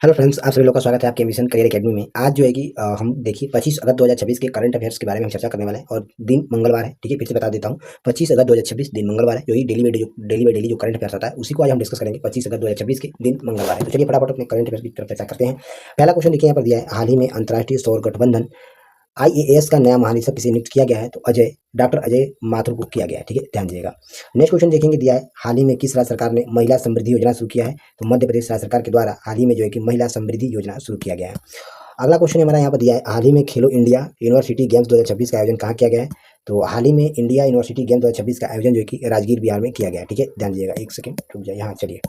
Hello friends, आप सभी लोग का स्वागत है आपके एम्बिशन करियर एकेडमी में। आज जो है कि हम देखिए 25 अगस्त 2026 के करंट अफेयर्स के बारे में हम चर्चा करने वाले हैं और दिन मंगलवार है। ठीक है, फिर से बता देता हूँ, 25 अगस्त 2026 दिन मंगलवार है। जो ही डेली बाई डेली जो करंट अफेयर्स आता है उसी को आज हम डिस्कस करेंगे। 25 अगस्त 2026 के दिन मंगलवार है। तो चलिए फटाफट अपने करंट अफेयर्स की तरफ चर्चा करते हैं। पहला क्वेश्चन देखिए, यहाँ पर दिया है, हाल ही में अंतर्राष्ट्रीय सौर गठबंधन आईएएस का नया महानिदेशक किसे नियुक्त किया गया है? तो डॉक्टर अजय माथुर को किया गया है। ठीक है, ध्यान दीजिएगा। नेक्स्ट क्वेश्चन देखेंगे, दिया है, हाल ही में किस राज्य सरकार ने महिला समृद्धि योजना शुरू किया है? तो मध्य प्रदेश राज्य सरकार के द्वारा हाल ही में जो है कि महिला समृद्धि योजना शुरू किया गया है। अगला क्वेश्चन हमारा यहाँ पर दिया है, हाल ही में खेलो इंडिया यूनिवर्सिटी गेम्स 2026 का आयोजन कहाँ किया गया है? तो हाल ही में इंडिया यूनिवर्सिटी गेम्स 2026 का आयोजन जो है कि राजगीर बिहार में किया गया है। ठीक है, ध्यान दीजिएगा। एक सेकंड रुक जाइए। हाँ, चलिए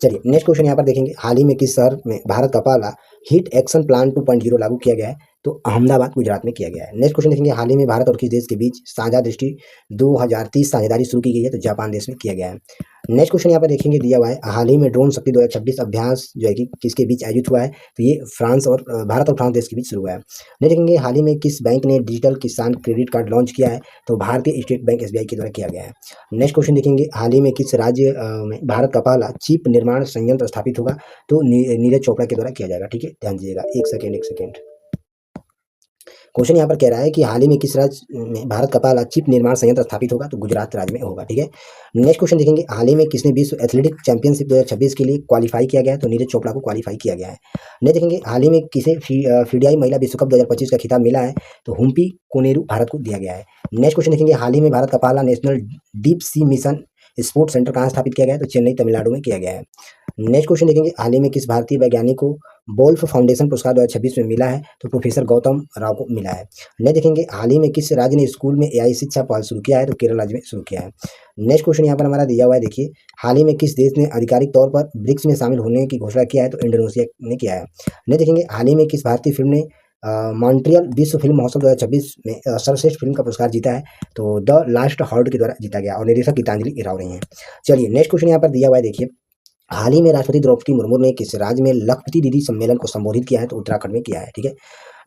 नेक्स्ट क्वेश्चन यहाँ पर देखेंगे, हाल ही में किस शहर में भारत का पहला हीट एक्शन प्लान 2.0 लागू किया गया है? तो अहमदाबाद गुजरात में किया गया है। नेक्स्ट क्वेश्चन देखेंगे, हाल ही में भारत और किस देश के बीच साझा दृष्टि 2030 साझेदारी शुरू की गई है? तो जापान देश में किया गया है। नेक्स्ट क्वेश्चन यहाँ पर देखेंगे, दिया हुआ है, हाल ही में ड्रोन शक्ति 2026 अभ्यास जो है कि किसके बीच आयोजित हुआ है? तो ये भारत और फ्रांस देश के बीच शुरू हुआ है। नहीं देखेंगे, हाल ही में किस बैंक ने डिजिटल किसान क्रेडिट कार्ड लॉन्च किया है? तो भारतीय स्टेट बैंक एसबीआई के द्वारा किया गया है। नेक्स्ट क्वेश्चन देखेंगे, हाल ही में किस राज्य में भारत का पहला चिप निर्माण संयंत्र स्थापित होगा? तो नीरज चोपड़ा के द्वारा किया जाएगा। ठीक है, ध्यान दीजिएगा। एक सेकेंड। क्वेश्चन यहाँ पर कह रहा है कि हाल ही में किस राज्य में भारत का पहला चिप निर्माण संयंत्र स्थापित होगा? तो गुजरात राज्य में होगा। ठीक है, नेक्स्ट क्वेश्चन देखेंगे, हाल ही में किसने विश्व एथलेटिक चैंपियनशिप 2026 के लिए क्वालिफाई किया गया है? तो नीरज चोपड़ा को क्वालिफाई किया गया है। नहीं देखेंगे, हाल ही में किसे फीडियाई महिला विश्व कप 2025 का खिताब मिला है? तो हुम्पी कोनेरू भारत को दिया गया है। नेक्स्ट क्वेश्चन देखेंगे, हाल ही में भारत का पहला national deep sea mission sports centre कहाँ स्थापित किया गया है? तो चेन्नई तमिलनाडु में किया गया है। नेक्स्ट क्वेश्चन देखेंगे, हाल ही में किस भारतीय वैज्ञानिक को वोल्फ फाउंडेशन पुरस्कार 2026 में मिला है? तो प्रोफेसर गौतम राव को मिला है। नहीं देखेंगे, हाल ही में किस राज्य ने स्कूल में एआई शिक्षा पहल शुरू किया है? तो केरल राज्य में शुरू किया है। नेक्स्ट क्वेश्चन यहाँ पर हमारा दिया हुआ है, देखिए, हाल ही में किस देश ने आधिकारिक तौर पर ब्रिक्स में शामिल होने की घोषणा किया है? तो इंडोनेशिया ने किया है। नहीं देखेंगे, हाल ही में किस भारतीय फिल्म ने मॉन्ट्रियल विश्व फिल्म महोत्सव 2026 में सर्वश्रेष्ठ फिल्म का पुरस्कार जीता है? तो द लास्ट हॉर्ड के द्वारा जीता गया और निर्देशक गीतांजलि राव रही हैं। चलिए नेक्स्ट क्वेश्चन यहाँ पर दिया हुआ है, देखिए, हाल ही में राष्ट्रपति द्रौपदी मुर्मू ने किस राज्य में लखपति दीदी सम्मेलन को संबोधित किया है? तो उत्तराखंड में किया है। ठीक है,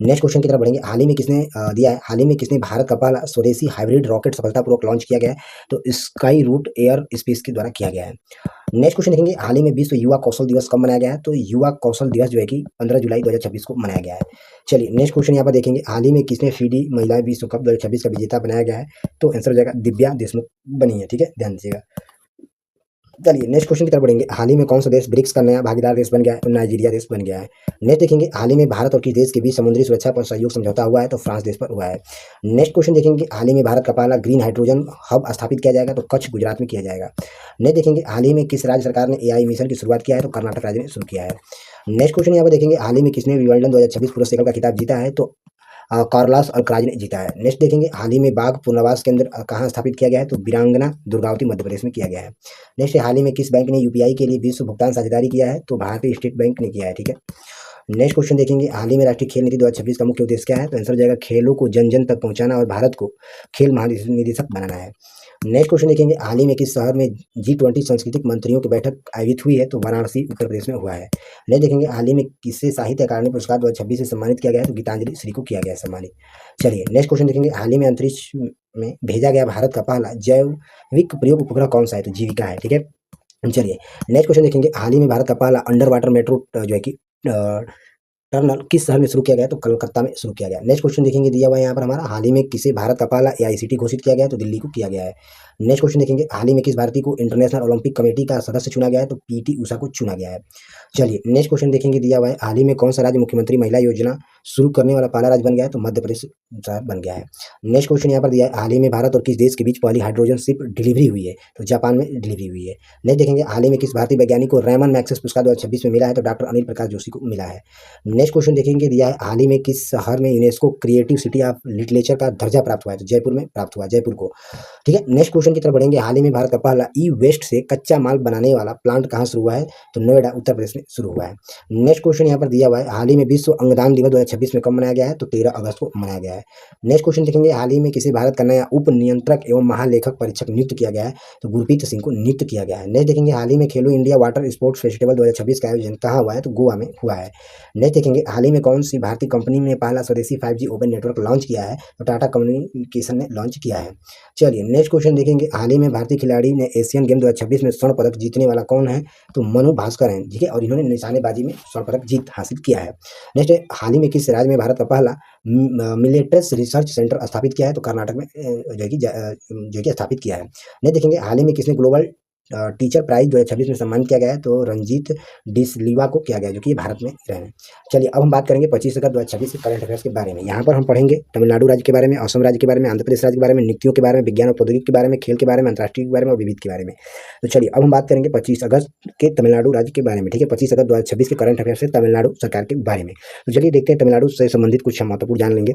नेक्स्ट क्वेश्चन की तरफ बढ़ेंगे, हाल ही में किसने दिया है, हाल ही में किसने भारत का पहला स्वदेशी हाइब्रिड रॉकेट सफलतापूर्वक लॉन्च किया गया है? तो स्काई रूट एयर स्पेस के द्वारा किया गया है। नेक्स्ट क्वेश्चन देखेंगे, हाल ही में विश्व युवा कौशल दिवस कब मनाया गया है? तो युवा कौशल दिवस जो है कि 15 जुलाई 2026 को मनाया गया है। चलिए नेक्स्ट क्वेश्चन यहाँ पर देखेंगे, हाल ही में किसने फीडी महिला विश्व कप 2026 का विजेता बनाया गया है? तो आंसर हो जाएगा दिव्या देशमुख बनी है। ठीक है, ध्यान दीजिएगा। चलिए नेक्स्ट क्वेश्चन की तरफ बढ़ेंगे, हाल ही में कौन सा देश ब्रिक्स का नया भागीदार देश बन गया है? तो नाइजीरिया देश बन गया है। नेक्स्ट देखेंगे, हाल ही में भारत और किस देश के बीच समुद्री सुरक्षा पर सहयोग समझौता हुआ है? तो फ्रांस देश पर हुआ है। नेक्स्ट क्वेश्चन देखेंगे, हाल ही में भारत का पहला ग्रीन हाइड्रोजन हब स्थापित किया जाएगा? तो कच्छ गुजरात में किया जाएगा। नेक्स्ट देखेंगे, हाल ही में किस राज्य सरकार ने एआई मिशन की शुरुआत किया है? तो कर्नाटक राज्य ने शुरू किया है। नेक्स्ट क्वेश्चन यहाँ पर देखेंगे, हाल ही में किसने विंबलडन 2026 पुरुष एकल का खिताब जीता है? तो कार्लोस अल्कराज ने जीता है। नेक्स्ट देखेंगे, हाल ही में बाघ पुनर्वास केंद्र कहाँ स्थापित किया गया है? तो वीरांगना दुर्गावती मध्य प्रदेश में किया गया है। नेक्स्ट, हाल ही में किस बैंक ने यूपीआई के लिए विश्व भुगतान साझेदारी किया है? तो भारतीय स्टेट बैंक ने किया है। ठीक है, नेक्स्ट क्वेश्चन देखेंगे, हाल ही में राष्ट्रीय खेल नीति 2026 का मुख्य उद्देश्य क्या है? तो आंसर हो जाएगा खेलों को जन जन तक पहुंचाना और भारत को खेल महानिदेशक बनाना है। नेक्स्ट क्वेश्चन देखेंगे, हाल ही में किस शहर में G20 सांस्कृतिक मंत्रियों की बैठक आयोजित हुई है? तो वाराणसी उत्तर प्रदेश में हुआ है। नेक्स्ट देखेंगे, हाल ही में किसे साहित्य अकादमी पुरस्कार 2026 से सम्मानित किया गया है? तो गीतांजलि श्री को किया गया है सम्मानित। चलिए नेक्स्ट क्वेश्चन देखेंगे, हाल ही में अंतरिक्ष में भेजा गया भारत का पहला जैविक प्रयोग उपग्रह कौन सा है? तो जीविका है। ठीक है, चलिए नेक्स्ट क्वेश्चन देखेंगे, हाल ही में भारत का पहला अंडर वाटर मेट्रो जो है कि टर्नल किस शहर में शुरू किया गया? तो कलकत्ता में शुरू किया गया। नेक्स्ट क्वेश्चन देखेंगे, दिया हुआ है यहाँ पर हमारा, हाल ही में किसे भारत का पहला एआईसीटी घोषित किया गया है? तो दिल्ली को किया गया है। नेक्स्ट क्वेश्चन देखेंगे, हाल ही में किस भारतीय को इंटरनेशनल ओलंपिक कमेटी का सदस्य चुना गया है? तो पीटी उषा को चुना गया है। चलिए नेक्स्ट क्वेश्चन देखेंगे, दिया हुआ है, हाल ही में कौन सा राज्य मुख्यमंत्री महिला योजना शुरू करने वाला पहला राज्य बन गया है? तो मध्य प्रदेश बन गया है। नेक्स्ट क्वेश्चन यहाँ पर दिया है, हाल ही में भारत और किस देश के बीच पहली हाइड्रोजन शिप डिलीवरी हुई है? तो जापान में डिलीवरी हुई है। नेक्स्ट देखेंगे, हाल ही में किस भारतीय वैज्ञानिक को रैमन मैग्सेसे पुरस्कार 2026 में मिला है? तो डॉक्टर अनिल प्रकाश जोशी को मिला है। नेक्स्ट क्वेश्चन देखेंगे, दिया है, हाल ही में किस शहर में UNESCO creative city of literature का दर्जा प्राप्त हुआ है? तो जयपुर में प्राप्त हुआ, जयपुर को। ठीक है, नेक्स्ट क्वेश्चन की तरफ बढ़ेंगे, हाल ही में भारत का पहला ई वेस्ट से कच्चा माल बनाने वाला प्लांट कहाँ शुरू हुआ है? तो नोएडा उत्तर प्रदेश में शुरू हुआ है। नेक्स्ट क्वेश्चन यहाँ पर दिया हुआ है, हाल ही में विश्व अंगदान दिवस 2026 में कब मनाया गया है? तो 13 अगस्त को मनाया गया है। नेक्स्ट क्वेश्चन देखेंगे, हाल ही में किसी भारत का नया उप नियंत्रक एवं महालेखक परीक्षक नियुक्त किया गया है? तो गुरप्रीत सिंह को नियुक्त किया गया है। नेक्स्ट देखेंगे, हाल ही में खेलो इंडिया वाटर स्पोर्ट्स फेस्टिवल 2026 का आयोजन कहाँ हुआ है? तो गोवा में हुआ है। नेक्स्ट देखेंगे, हाल ही में कौन सी भारतीय कंपनी ने पहला स्वदेशी 5G ओपन नेटवर्क लॉन्च किया है? तो टाटा कम्युनिकेशन ने लॉन्च किया है। चलिए नेक्स्ट क्वेश्चन देखेंगे, देखेंगे हाल ही में भारतीय खिलाड़ी ने एशियन गेम 2026 में स्वर्ण पदक जीतने वाला कौन है, तो मनु भास्कर हैं, ठीक है, और इन्होंने निशानेबाजी में स्वर्ण पदक जीत हासिल किया है। नेक्स्ट है, हाल ही में किस राज्य में भारत का पहला मिलिट्रेस रिसर्च सेंटर स्थापित किया है, तो कर्नाटक में जो कि स्थापित किया है। नेक्स्ट देखेंगे हाल ही में किसने ग्लोबल टीचर प्राइज 2026 में सम्मानित किया गया है, तो रंजीत डिसलीवा को किया गया है, जो कि ये भारत में रहे हैं। चलिए अब हम बात करेंगे 25 अगस्त 2026 के करंट अफेयर्स के बारे में। यहाँ पर हम पढ़ेंगे तमिलनाडु राज्य के बारे में, असम राज्य के बारे में, आंध्र प्रदेश राज्य के बारे में, नीतियों के बारे में, विज्ञान और प्रौद्योगिकी के बारे में, खेल के बारे में, अंतर्राष्ट्रीय के बारे में और विविध के बारे में। तो चलिए अब हम बात करेंगे 25 अगस्त के तमिलनाडु राज्य के बारे में, ठीक है, 25 अगस्त 2026 के करंट अफेयर्स से तमिलनाडु सरकार के बारे में। तो चलिए देखते हैं तमिलनाडु से संबंधित कुछ हम महत्वपूर्ण जान लेंगे।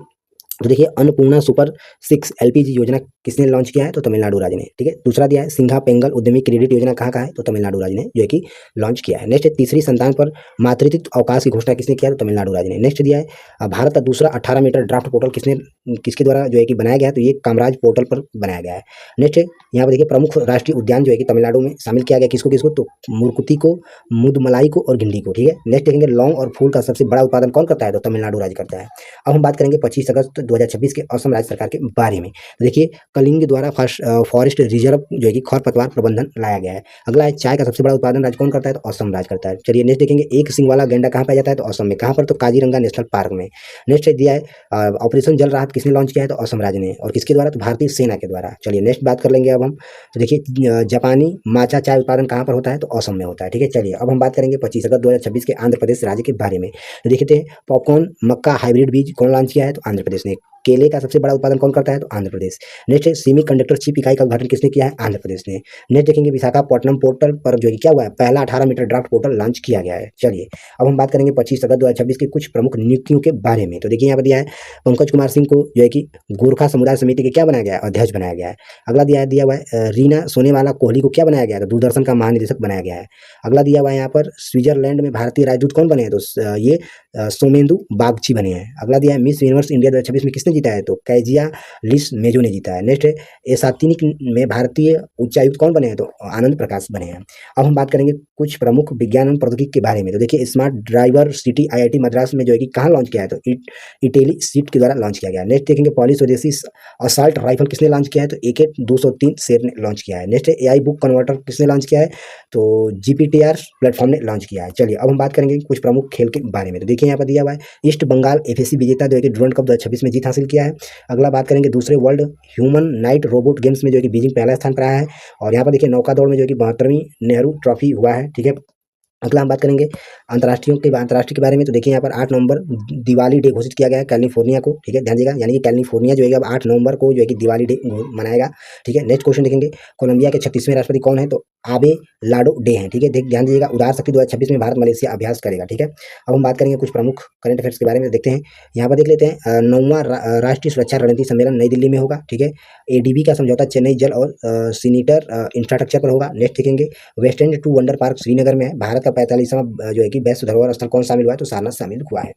तो देखिए अन्नपूर्णा सुपर 6 एलपीजी योजना किसने लॉन्च किया है, तो तमिलनाडु राज्य ने, ठीक है। दूसरा दिया है सिंघा पेंगल उद्यमी क्रेडिट योजना कहाँ का है, तो तमिलनाडु राज्य ने जो है कि लॉन्च किया है। नेक्स्ट है तीसरी संतान पर मातृत्व अवकाश की घोषणा किसने किया है, तो तमिलनाडु राज्य ने। नेक्स्ट दिया है भारत का दूसरा 18 मीटर ड्राफ्ट पोर्टल किसके द्वारा जो है कि बनाया गया है, तो ये कामराज पोर्टल पर बनाया गया है। नेक्स्ट है यहाँ पर देखिए प्रमुख राष्ट्रीय उद्यान जो है कि तमिलनाडु में शामिल किया गया, किसको किसको, तो मुरकुती को, मुदमलाई को और गिंडी को, ठीक है। नेक्स्ट देखेंगे लौंग और फूल का सबसे बड़ा उत्पादन कौन करता है, तो तमिलनाडु राज्य करता है। अब हम बात करेंगे 25 अगस्त 2026 के असम राज्य सरकार के बारे में। तो देखिए कलिंग द्वारा फॉरेस्ट रिजर्व जो है कि खरपतवार प्रबंधन लाया गया है। अगला है चाय का सबसे बड़ा उत्पादन राज्य कौन करता है, तो असम राज्य करता है। चलिए नेक्स्ट देखेंगे एक सिंग वाला गैंडा कहाँ पाया जाता है, तो असम में। कहाँ पर, तो काजीरंगा नेशनल पार्क में। नेक्स्ट है दिया है ऑपरेशन जल राहत किसने लॉन्च किया है, तो असम राज्य ने, और किसके द्वारा, तो भारतीय सेना के द्वारा। चलिए नेक्स्ट बात कर लेंगे अब हम। तो देखिए जापानी माचा चाय उत्पादन कहाँ पर होता है, तो असम में होता है, ठीक है। चलिए अब हम बात करेंगे 25 अगस्त 2026 के आंध्र प्रदेश राज्य के बारे में। तो देखते हैं पॉपकॉर्न मक्का हाइब्रिड बीज कौन लॉन्च किया है, तो आंध्र प्रदेश ने। केले का सबसे बड़ा उत्पादन कौन करता है, तो आंध्र प्रदेश। नेक्स्ट है सेमी कंडक्टर चिप इकाई का उद्घाटन किसने किया है, आंध्र प्रदेश ने। नेक्स्ट देखेंगे विशाखापट्टनम पोर्टल पर जो है क्या हुआ है, पहला 18 मीटर ड्राफ्ट पोर्टल लॉन्च किया गया है। चलिए अब हम बात करेंगे 25 अगस्त 2026 के कुछ प्रमुख नियुक्तियों के बारे में। तो देखिए यहाँ पर दिया है पंकज कुमार सिंह को जो है कि गोरखा समुदाय समिति के क्या बनाया गया है, अध्यक्ष बनाया गया है। अगला दिया हुआ है रीना सोनेवाला कोहली को क्या बनाया गया है, तो दूरदर्शन का महानिदेशक बनाया गया है। अगला दिया हुआ है यहाँ पर स्विट्जरलैंड में भारतीय राजदूत कौन बने हैं, तो ये सोमेंदु बागची बने हैं। अगला दिया है मिस यूनिवर्स इंडिया 2026 में किसने जीता है, तो कैजिया लिस मेजो ने जीता है। नेक्स्ट है एसातिनिक में भारतीय उच्चायुक्त कौन बने हैं, तो आनंद प्रकाश बने हैं। अब हम बात करेंगे कुछ प्रमुख विज्ञान एवं प्रौद्योगिकी के बारे में। तो देखिए smart driver city IIT Madras में जो है कि कहाँ लॉन्च किया है, तो इटेली सीट के द्वारा लॉन्च किया गया है। नेक्स्ट देखेंगे पॉली स्वदेशी असॉल्ट राइफल किसने लॉन्च किया है, तो AK-203 शेर ने लॉन्च किया है। नेक्स्ट है AI बुक कन्वर्टर किसने लॉन्च किया है, तो GPTR प्लेटफॉर्म ने लॉन्च किया है। चलिए अब हम बात करेंगे कुछ प्रमुख खेल के बारे में। तो देखिए यहाँ पर दिया हुआ है ईस्ट बंगाल FAC विजेता जो है कि डुरंड कप 2026 में जीत हासिल किया है। अगला बात करेंगे दूसरे world human night robot games में जो है कि बीजिंग पहला स्थान पर आया है। और यहाँ पर देखिए नौका दौड़ में जो है कि 72वीं नेहरू ट्रॉफी हुआ है, ठीक है। अगला हम बात करेंगे अंतर्राष्ट्रीय के बारे में। तो देखिए यहाँ पर 8 नवंबर दिवाली डे घोषित किया गया है कैलिफोर्निया को, ठीक है, ध्यान दीजिएगा, यानी कि कैलिफोर्निया जो है अब 8 नवंबर को जो है कि दिवाली डे मनाएगा, ठीक है। नेक्स्ट क्वेश्चन देखेंगे कोलंबिया के 36वें राष्ट्रपति कौन है, तो आबे लाडो डे हैं, ठीक है। ध्यान दीजिएगा उदार शक्ति 2026 में भारत मलेशिया अभ्यास करेगा, ठीक है। अब हम बात करेंगे कुछ प्रमुख करंट अफेयर्स के बारे में, देखते हैं। यहाँ पर देख लेते हैं 9वां राष्ट्रीय सुरक्षा रणनीति सम्मेलन नई दिल्ली में होगा, ठीक है। ADB का समझौता चेन्नई जल और सीनीटर इंफ्रास्ट्रक्चर पर होगा। नेक्स्ट देखेंगे west end to wonder park Srinagar में है। भारत का 45वां जो है कि बेस्ट धरोहर स्थल कौन शामिल हुआ है, तो सारनाथ शामिल हुआ है।